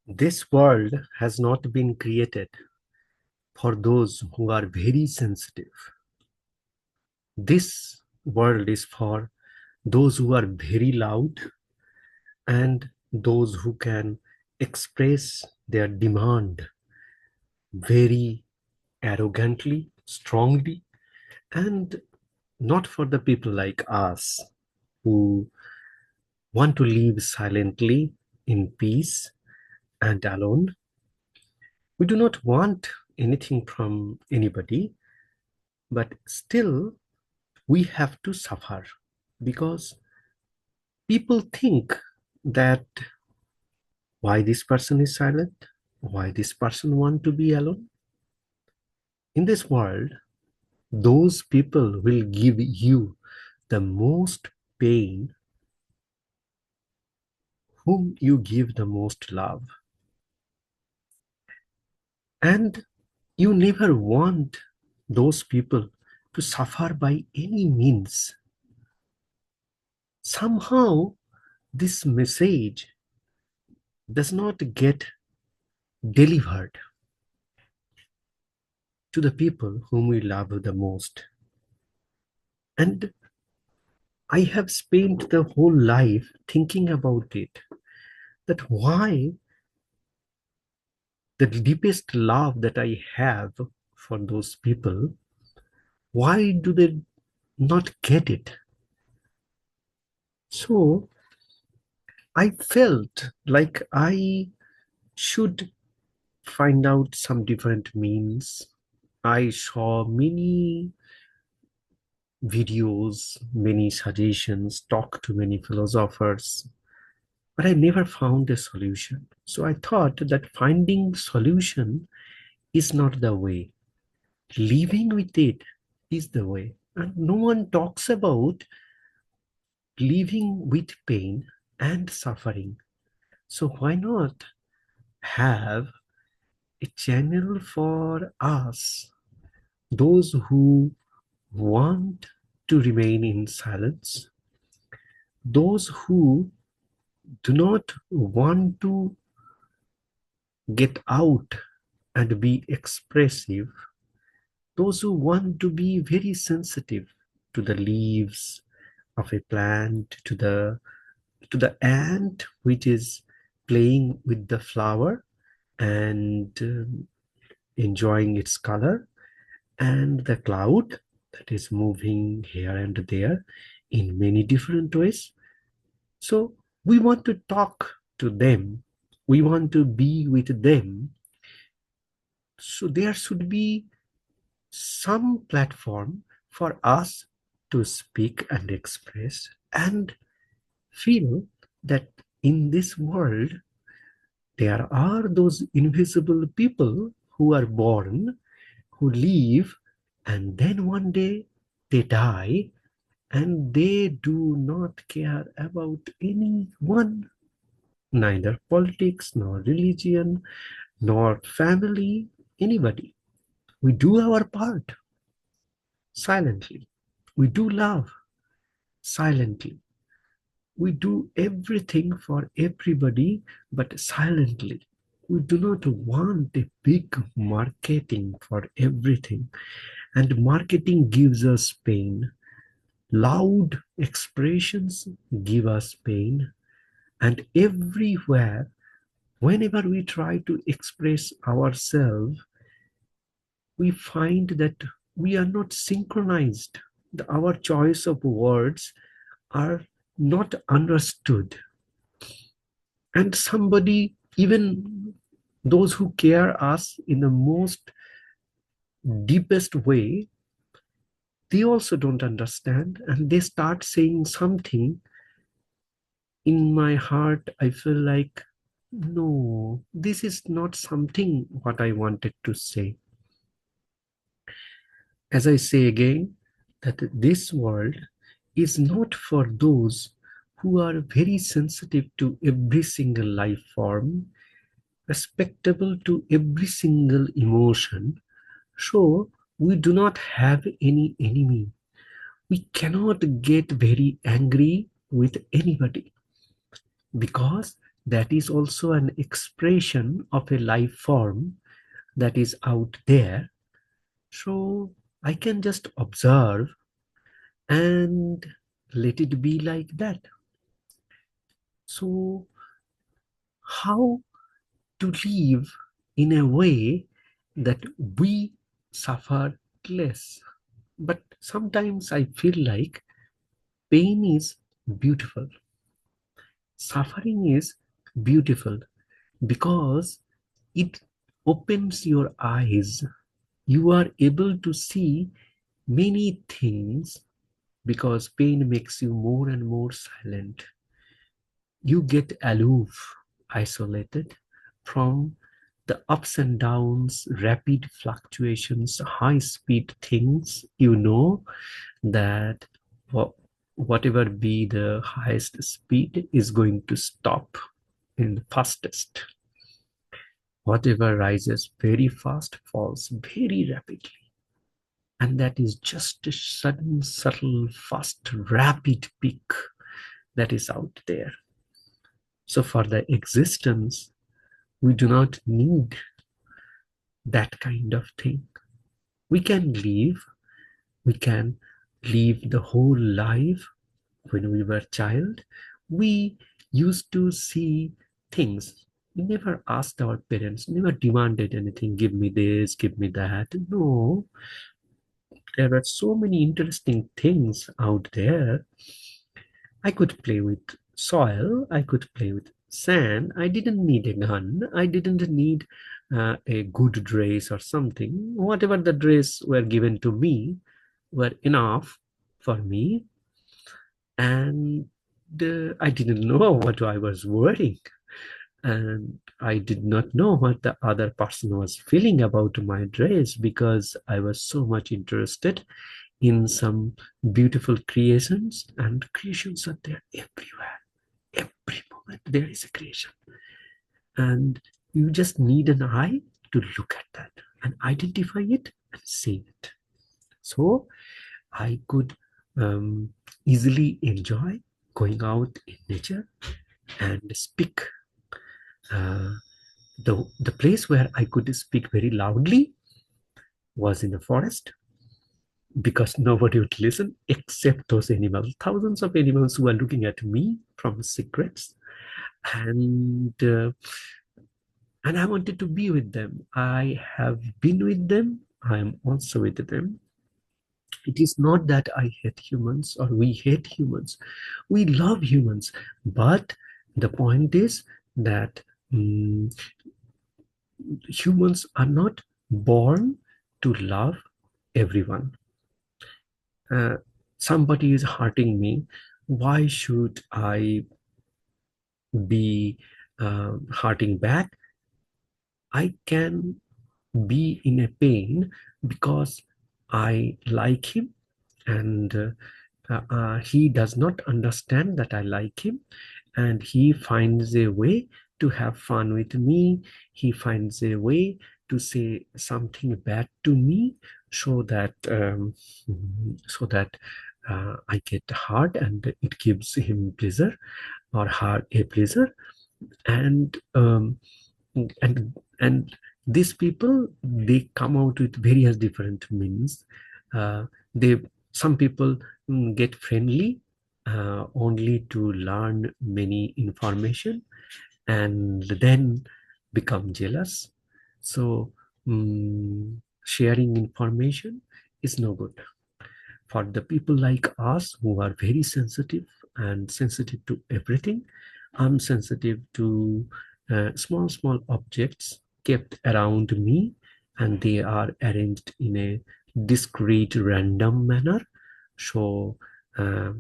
This world has not been created for those who are very sensitive. This world is for those who are very loud and those who can express their demand very arrogantly, strongly, and not for the people like us who want to live silently in peace and alone. We do not want anything from anybody, but still we have to suffer because people think that why this person is silent, why this person want to be alone. In this world, those people will give you the most pain whom you give the most love. And you never want those people to suffer by any means. Somehow, this message does not get delivered to the people whom we love the most. And I have spent the whole life thinking about it, that why the deepest love that I have for those people, why do they not get it? So I felt like I should find out some different means. I saw many videos, many suggestions, talked to many philosophers, but I never found a solution. So I thought that finding solution is not the way. Living with it is the way. And no one talks about living with pain and suffering. So why not have a channel for us, those who want to remain in silence, those who do not want to get out and be expressive, those who want to be very sensitive to the leaves of a plant, to the ant which is playing with the flower and enjoying its color, and the cloud that is moving here and there in many different ways. So we want to talk to them. We want to be with them. So there should be some platform for us to speak and express and feel that in this world there are those invisible people who are born, who live, and then one day they die, and they do not care about anyone, neither politics, nor religion, nor family, anybody. We do our part silently. We do love silently. We do everything for everybody, but silently. We do not want a big marketing for everything. And marketing gives us pain. Loud expressions give us pain. And everywhere, whenever we try to express ourselves, we find that we are not synchronized. Our choice of words are not understood. And somebody, even those who care us in the most deepest way, they also don't understand, and they start saying something. In my heart I feel like, no, this is not something what I wanted to say. As I say again, that this world is not for those who are very sensitive to every single life form, respectable to every single emotion. So we do not have any enemy. We cannot get very angry with anybody because that is also an expression of a life form that is out there. So I can just observe and let it be like that. So, how to live in a way that we suffer less? But sometimes I feel like pain is beautiful, suffering is beautiful because it opens your eyes. You are able to see many things because pain makes you more and more silent. You get aloof, isolated from the ups and downs, rapid fluctuations, high speed things. You know that whatever be the highest speed is going to stop in the fastest. Whatever rises very fast falls very rapidly. And that is just a sudden, subtle, fast, rapid peak that is out there. So, for the existence, we do not need that kind of thing. We can live, we can live the whole life. When we were child, we used to see things. We never asked our parents, never demanded anything, give me this, give me that. No, there were so many interesting things out there. I could play with soil, I could play with sand. I didn't need a gun, I didn't need a good dress or something. Whatever the dress were given to me were enough for me, and I didn't know what I was wearing, and I did not know what the other person was feeling about my dress because I was so much interested in some beautiful creations, and creations are there everywhere. Every moment there is a creation, and you just need an eye to look at that and identify it and see it. So I could easily enjoy going out in nature and speak. The place where I could speak very loudly was in the forest because nobody would listen except those animals, thousands of animals who are looking at me from cigarettes, and and I wanted to be with them. I have been with them. I am also with them. It is not that I hate humans or we hate humans. We love humans, but the point is that mm, humans are not born to love everyone. Uh, Somebody is hurting me. Why should I be hurting back? I can be in a pain because I like him, and he does not understand that I like him, and he finds a way to have fun with me. He finds a way to say something bad to me so that so that I get hurt and it gives him pleasure or her a pleasure, and and these people, they come out with various different means. They Some people get friendly only to learn many information and then become jealous. So sharing information is no good for the people like us who are very sensitive and sensitive to everything. I'm sensitive to small, small objects kept around me, and they are arranged in a discrete, random manner. So, uh,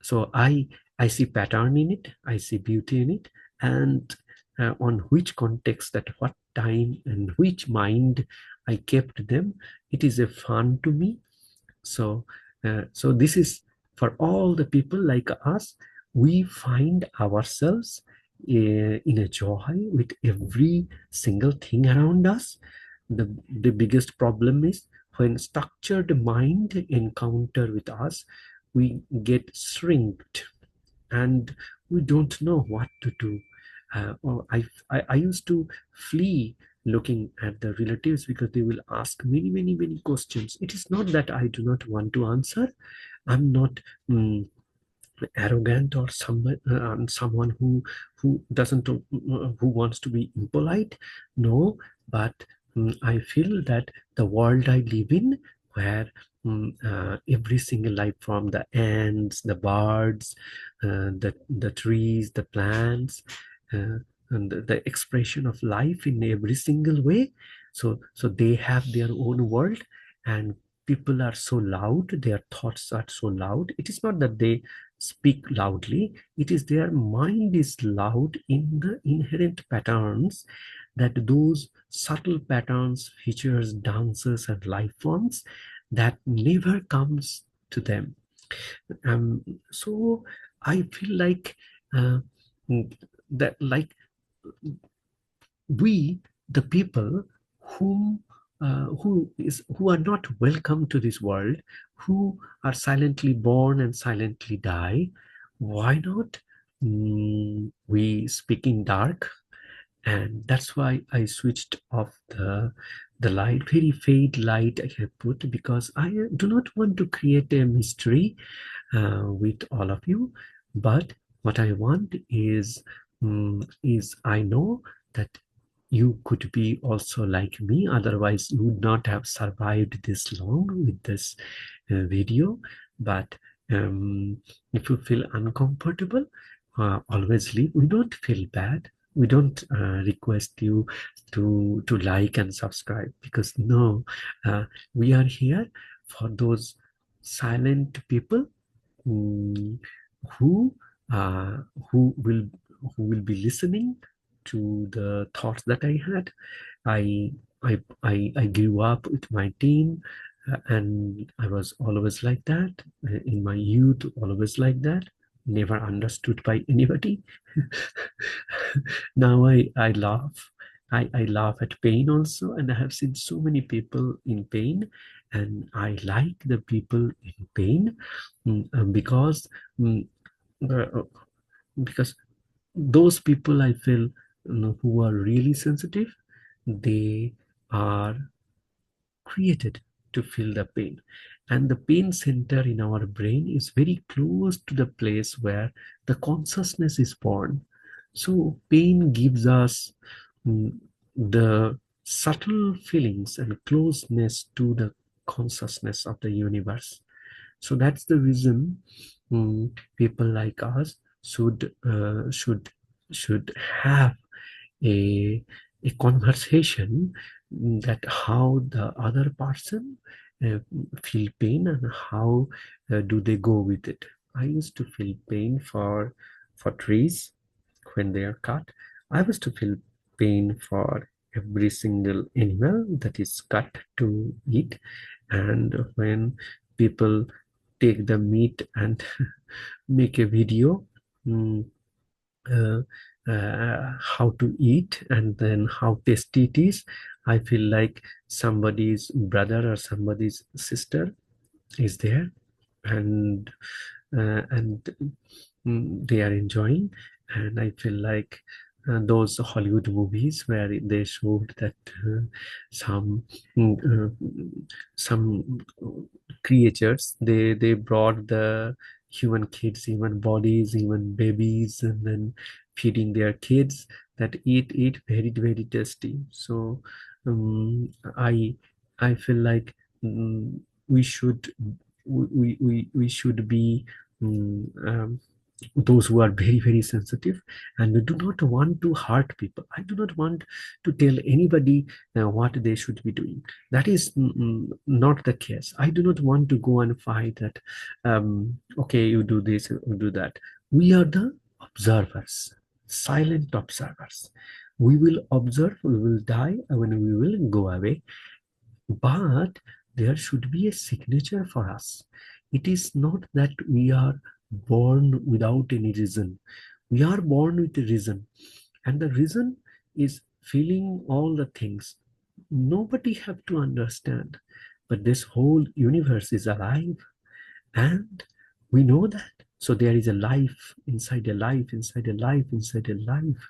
so I see pattern in it. I see beauty in it, and on which context, at what time, and which mind I kept them, it is a fun to me. So this is for all the people like us. We find ourselves in a joy with every single thing around us. The biggest problem is when structured mind encounter with us, we get shrinked and we don't know what to do. I used to flee looking at the relatives because they will ask many, many, many questions. It is not that I do not want to answer. I'm not arrogant or someone who doesn't who wants to be impolite. No, but I feel that the world I live in, where every single life, from the ants, the birds, the trees, the plants, uh, and the expression of life in every single way, so they have their own world. And people are so loud, their thoughts are so loud. It is not that they speak loudly, it is their mind is loud in the inherent patterns, that those subtle patterns, features, dances, and life forms that never comes to them. So I feel like uh, that, like, we, the people who are not welcome to this world, who are silently born and silently die, why not we speak in dark? And that's why I switched off the light, very faint light I have put, because I do not want to create a mystery with all of you. But what I want is I know that you could be also like me. Otherwise, you would not have survived this long with this video. But if you feel uncomfortable, always leave. We don't feel bad. We don't request you to like and subscribe, because no, we are here for those silent people who who uh, who will who will be listening to the thoughts that I had. I I grew up with my team, and I was always like that in my youth, always like that, never understood by anybody. Now I laugh. I laugh at pain also, and I have seen so many people in pain, and I like the people in pain, because mm, uh, because those people I feel, who are really sensitive, they are created to feel the pain. And the pain center in our brain is very close to the place where the consciousness is born. So pain gives us mm, the subtle feelings and closeness to the consciousness of the universe. So that's the reason people like us should have a a conversation, that how the other person uh, feel pain, and how do they go with it. I used to feel pain for trees when they are cut. I used to feel pain for every single animal that is cut to eat. And when people take the meat and make a video, mm, uh, how to eat and then how tasty it is, I feel like somebody's brother or somebody's sister is there, and they are enjoying. And I feel like those Hollywood movies where they showed that some mm, uh, some creatures, they brought the human kids, human bodies, human babies, and then feeding their kids that eat very very tasty. So um, I I feel like we should we should be those who are very very sensitive, and we do not want to hurt people. I do not want to tell anybody what they should be doing. That is not the case. I do not want to go and fight that, okay, you do this, you do that. We are the observers, silent observers. We will observe, we will die, and when we will go away. But there should be a signature for us. It is not that we are born without any reason. We are born with a reason, and the reason is feeling all the things. Nobody have to understand, but this whole universe is alive, and we know that. So there is a life inside a life inside a life inside a life.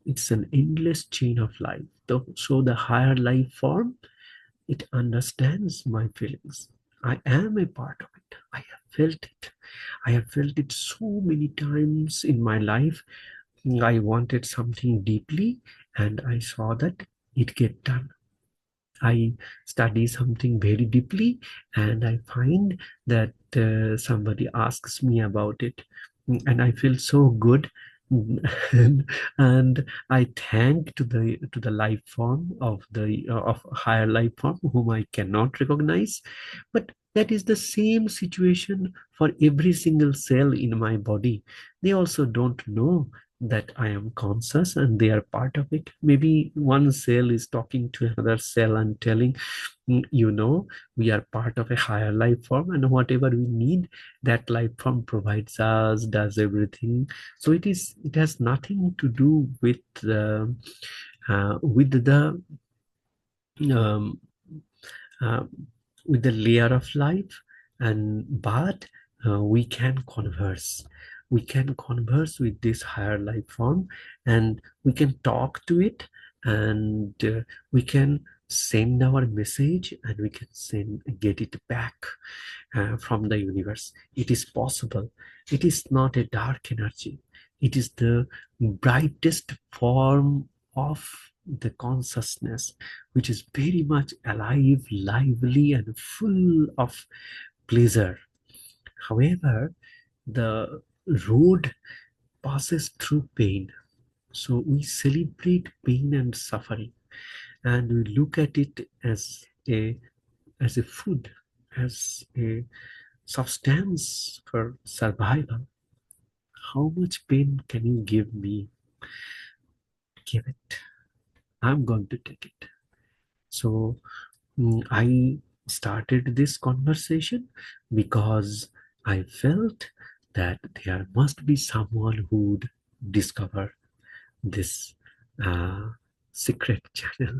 It's an endless chain of life. So the higher life form, it understands my feelings. I am a part of it. I have felt it. I have felt it so many times in my life. I wanted something deeply and I saw that it get done. I study something very deeply and I find that somebody asks me about it, and I feel so good. And I thank to the life form of the of higher life form whom I cannot recognize, but that is the same situation for every single cell in my body. They also don't know that I am conscious and they are part of it. Maybe one cell is talking to another cell and telling, you know, we are part of a higher life form, and whatever we need, that life form provides us, does everything. So it has nothing to do with um, uh, with the layer of life, and but we can converse with this higher life form, and we can talk to it, and we can send our message, and we can get it back from the universe. It is possible. It is not a dark energy. It is the brightest form of the consciousness, which is very much alive, lively, and full of pleasure. However, the road passes through pain. So we celebrate pain and suffering, and we look at it as a food, as a substance for survival. How much pain can you give me? Give it. I'm going to take it. So I started this conversation because I felt that there must be someone who would discover this uh, secret channel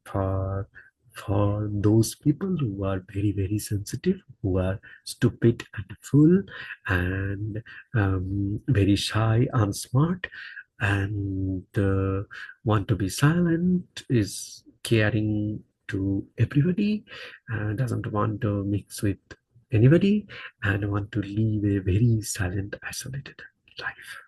for those people who are very sensitive, who are stupid and fool, and very shy and smart, and want to be silent, is caring to everybody, doesn't want to mix with anybody, and want to live a very silent, isolated life.